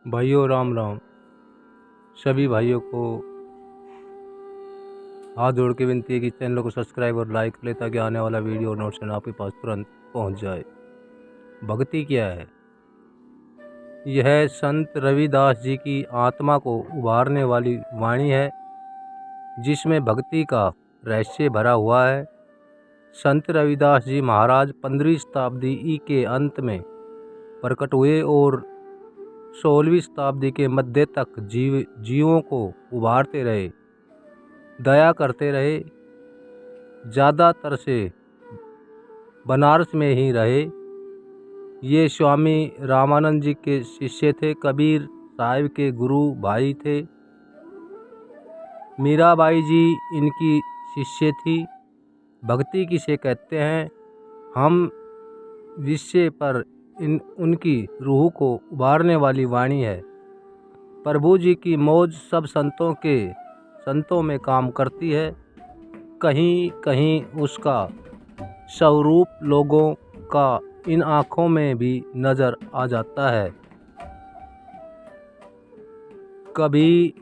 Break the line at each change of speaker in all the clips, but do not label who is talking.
भाइयों राम राम। सभी भाइयों को हाथ जोड़ के विनती है कि चैनल को सब्सक्राइब और लाइक करें ताकि आने वाला वीडियो नोटिफिकेशन आपके पास तुरंत पहुंच जाए। भक्ति क्या है? यह संत रविदास जी की आत्मा को उभारने वाली वाणी है जिसमें भक्ति का रहस्य भरा हुआ है। संत रविदास जी महाराज 15वीं शताब्दी ई के अंत में प्रकट हुए और 16वीं शताब्दी के मध्य तक जीवों को उभारते रहे, दया करते रहे। ज़्यादातर से बनारस में ही रहे। ये स्वामी रामानंद जी के शिष्य थे, कबीर साहिब के गुरु भाई थे। मीराबाई जी इनकी शिष्य थी। भक्ति किसे कहते हैं? हम विषय पर उनकी रूह को उभारने वाली वाणी है। प्रभु जी की मौज सब संतों में काम करती है। कहीं कहीं उसका स्वरूप लोगों का इन आँखों में भी नज़र आ जाता है। कभी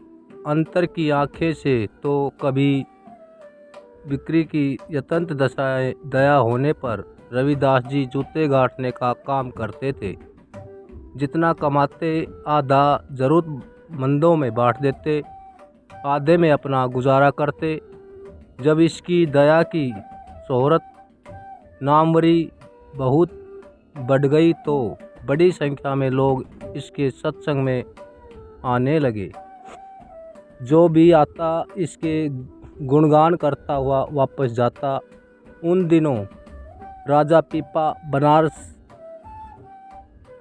अंतर की आँखें से तो कभी बिक्री की यतंत दशाएं। दया होने पर रविदास जी जूते गांठने का काम करते थे। जितना कमाते आधा ज़रूरतमंदों में बांट देते, आधे में अपना गुजारा करते। जब इसकी दया की शोहरत नामवरी बहुत बढ़ गई तो बड़ी संख्या में लोग इसके सत्संग में आने लगे। जो भी आता इसके गुणगान करता हुआ वापस जाता। उन दिनों राजा पीपा बनारस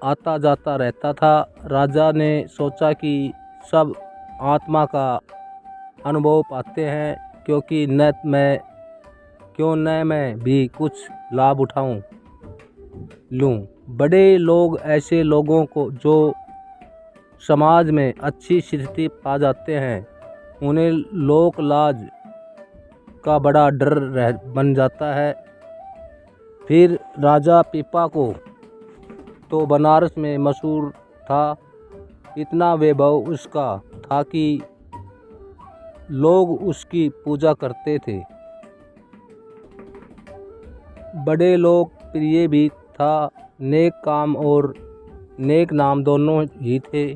आता जाता रहता था। राजा ने सोचा कि सब आत्मा का अनुभव पाते हैं, क्योंकि क्यों न मैं भी कुछ लाभ उठाऊं लूं। बड़े लोग ऐसे लोगों को जो समाज में अच्छी स्थिति पा जाते हैं, उन्हें लोक लाज का बड़ा डर बन जाता है। फिर राजा पीपा को तो बनारस में मशहूर था। इतना वैभव उसका था कि लोग उसकी पूजा करते थे। बड़े लोग प्रिय भी था। नेक काम और नेक नाम दोनों ही थे।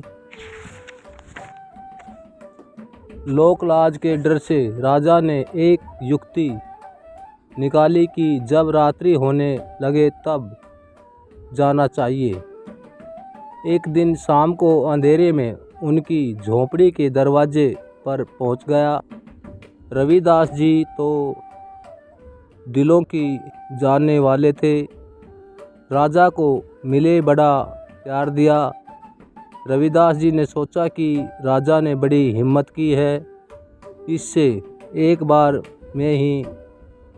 लोकलाज के डर से राजा ने एक युक्ति निकाली कि जब रात्रि होने लगे तब जाना चाहिए। एक दिन शाम को अंधेरे में उनकी झोपड़ी के दरवाजे पर पहुंच गया। रविदास जी तो दिलों की जानने वाले थे। राजा को मिले, बड़ा प्यार दिया। रविदास जी ने सोचा कि राजा ने बड़ी हिम्मत की है, इससे एक बार में ही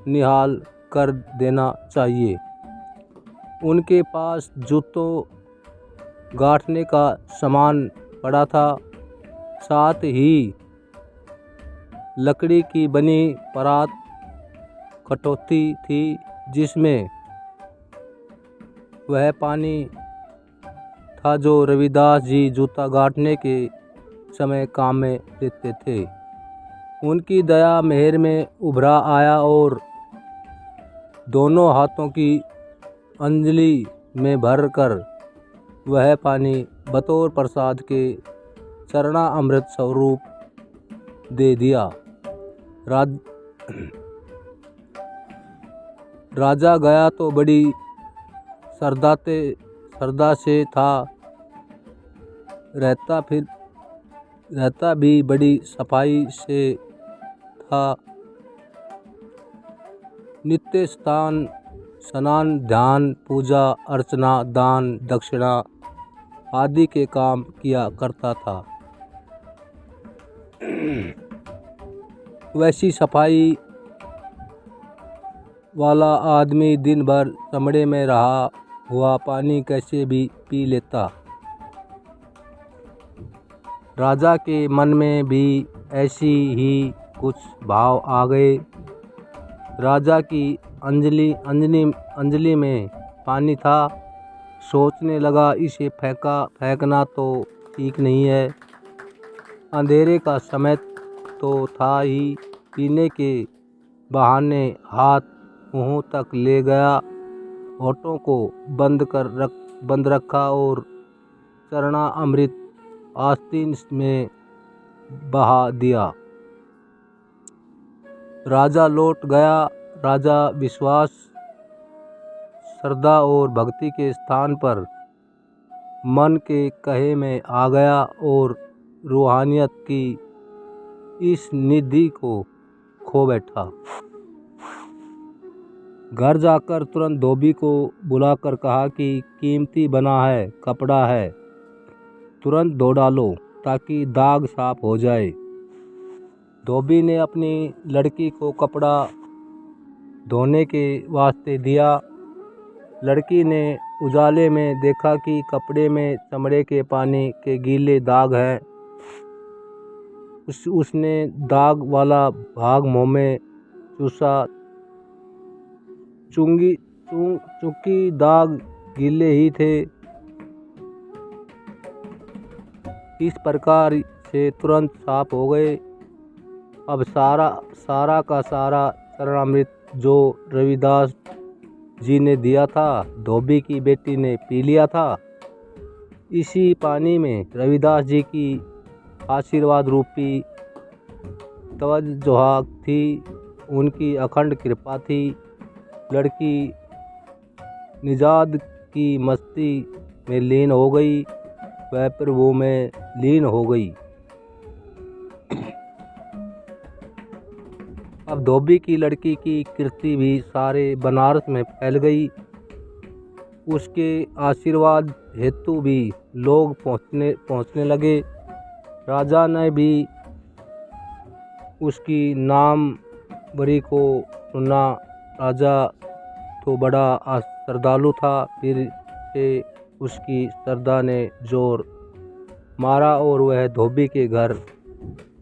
निहाल कर देना चाहिए। उनके पास जूतों गांठने का सामान पड़ा था, साथ ही लकड़ी की बनी परात कटोती थी जिसमें वह पानी था जो रविदास जी जूता गांठने के समय काम में लेते थे। उनकी दया मेहर में उभरा आया और दोनों हाथों की अंजलि में भरकर वह पानी बतौर प्रसाद के चरणा अमृत स्वरूप दे दिया। राजा गया तो बड़ी श्रद्धा से था। रहता भी बड़ी सफाई से था। नित्य स्नान, ध्यान, पूजा अर्चना, दान दक्षिणा आदि के काम किया करता था। वैसी सफाई वाला आदमी दिन भर चमड़े में रहा हुआ पानी कैसे भी पी लेता। राजा के मन में भी ऐसी ही कुछ भाव आ गए। राजा की अंजलि में पानी था। सोचने लगा, इसे फेंकना तो ठीक नहीं है। अंधेरे का समय तो था ही, पीने के बहाने हाथ मुँह तक ले गया, होठों को बंद रखा और चरना अमृत आस्तीन में बहा दिया। राजा लौट गया। राजा विश्वास, श्रद्धा और भक्ति के स्थान पर मन के कहे में आ गया और रूहानियत की इस निधि को खो बैठा। घर जाकर तुरंत धोबी को बुलाकर कहा कि कीमती बना है, कपड़ा है, तुरंत धो डालो ताकि दाग साफ हो जाए। धोबी ने अपनी लड़की को कपड़ा धोने के वास्ते दिया। लड़की ने उजाले में देखा कि कपड़े में चमड़े के पानी के गीले दाग हैं। उसने दाग वाला भाग मुँह में चूसा। चूंकि दाग गीले ही थे, इस प्रकार से तुरंत साफ हो गए। अब सारा का सारा चरणामृत जो रविदास जी ने दिया था, धोबी की बेटी ने पी लिया था। इसी पानी में रविदास जी की आशीर्वाद रूपी तवज्जो थी, उनकी अखंड कृपा थी। लड़की निजाद की मस्ती में लीन हो गई, वह प्रभु में लीन हो गई। अब धोबी की लड़की की कीर्ति भी सारे बनारस में फैल गई। उसके आशीर्वाद हेतु भी लोग पहुँचने लगे। राजा ने भी उसकी नामवरी को सुना। राजा तो बड़ा श्रद्धालु था, फिर से उसकी श्रद्धा ने जोर मारा और वह धोबी के घर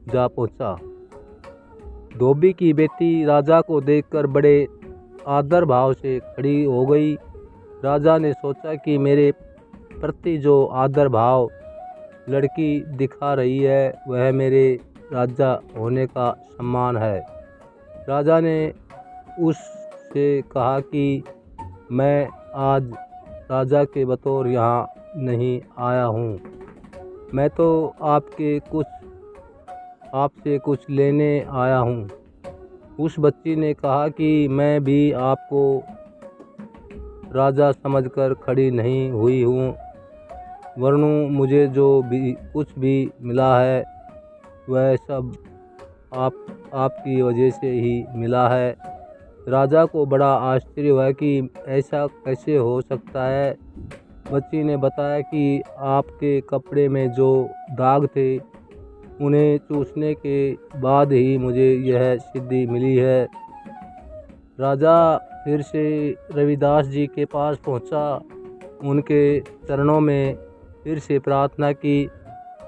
जा पहुंचा। धोबी की बेटी राजा को देखकर बड़े आदर भाव से खड़ी हो गई। राजा ने सोचा कि मेरे प्रति जो आदर भाव लड़की दिखा रही है, वह मेरे राजा होने का सम्मान है। राजा ने उससे कहा कि मैं आज राजा के बतौर यहाँ नहीं आया हूँ, मैं तो आपसे कुछ लेने आया हूँ। उस बच्ची ने कहा कि मैं भी आपको राजा समझकर खड़ी नहीं हुई हूँ, वरनु मुझे जो भी कुछ भी मिला है वह सब आपकी वजह से ही मिला है। राजा को बड़ा आश्चर्य हुआ कि ऐसा कैसे हो सकता है। बच्ची ने बताया कि आपके कपड़े में जो दाग थे, उन्हें चूसने के बाद ही मुझे यह सिद्धि मिली है। राजा फिर से रविदास जी के पास पहुंचा, उनके चरणों में फिर से प्रार्थना की।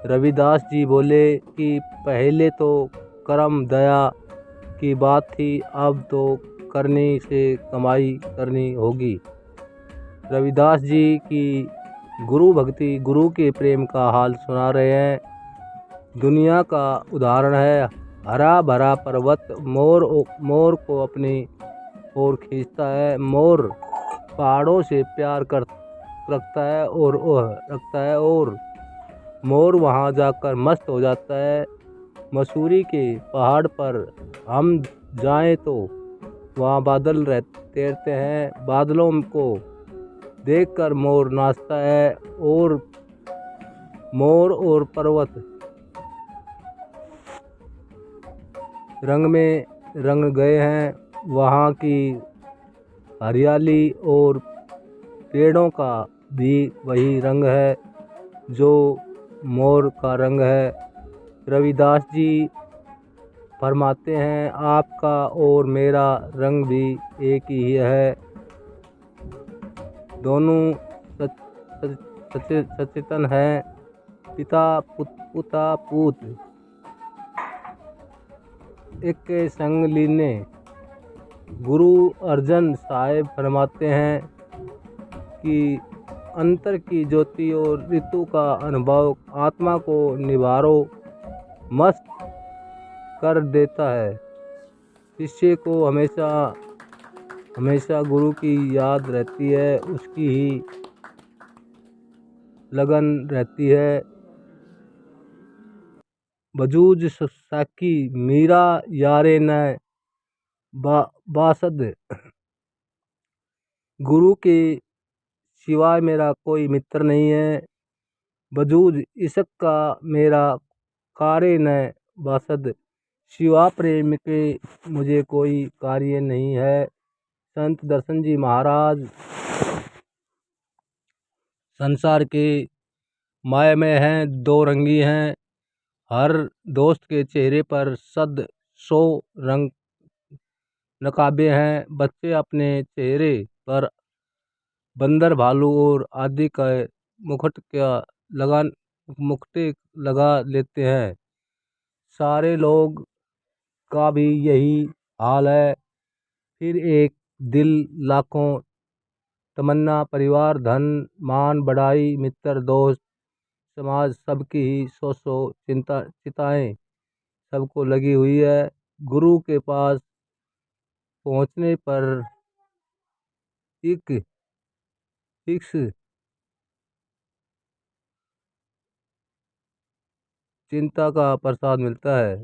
रविदास जी बोले कि पहले तो कर्म दया की बात थी, अब तो करने से कमाई करनी होगी। रविदास जी की गुरु भक्ति, गुरु के प्रेम का हाल सुना रहे हैं। दुनिया का उदाहरण है। हरा भरा पर्वत मोर को अपनी ओर खींचता है। मोर पहाड़ों से प्यार रखता है और मोर वहाँ जाकर मस्त हो जाता है। मसूरी के पहाड़ पर हम जाएं तो वहाँ बादल तैरते हैं। बादलों को देखकर मोर नाचता है और मोर और पर्वत रंग में रंग गए हैं। वहाँ की हरियाली और पेड़ों का भी वही रंग है जो मोर का रंग है। रविदास जी फरमाते हैं, आपका और मेरा रंग भी एक ही है। दोनों सचेतन हैं, पिता पुत एक के संग लीने। गुरु अर्जन साहिब फरमाते हैं कि अंतर की ज्योति और ऋतु का अनुभव आत्मा को निवारो मस्त कर देता है। शिष्य को हमेशा हमेशा गुरु की याद रहती है, उसकी ही लगन रहती है। वजूद साकी मीरा यारे न बासद, गुरु के सिवाय मेरा कोई मित्र नहीं है। वजूद इश्क का मेरा कार्य न बासद, शिवा प्रेम के मुझे कोई कार्य नहीं है। संत दर्शन जी महाराज संसार के माया में हैं, दो रंगी हैं। हर दोस्त के चेहरे पर सौ रंग नकाबे हैं। बच्चे अपने चेहरे पर बंदर भालू और आदि का लगा मुकुट लगा लेते हैं। सारे लोग का भी यही हाल है। फिर एक दिल लाखों तमन्ना, परिवार, धन, मान, बढ़ाई, मित्र, दोस्त, समाज, सबकी ही सौ चिताएं सबको लगी हुई है। गुरु के पास पहुंचने पर एक फिक्स चिंता का प्रसाद मिलता है।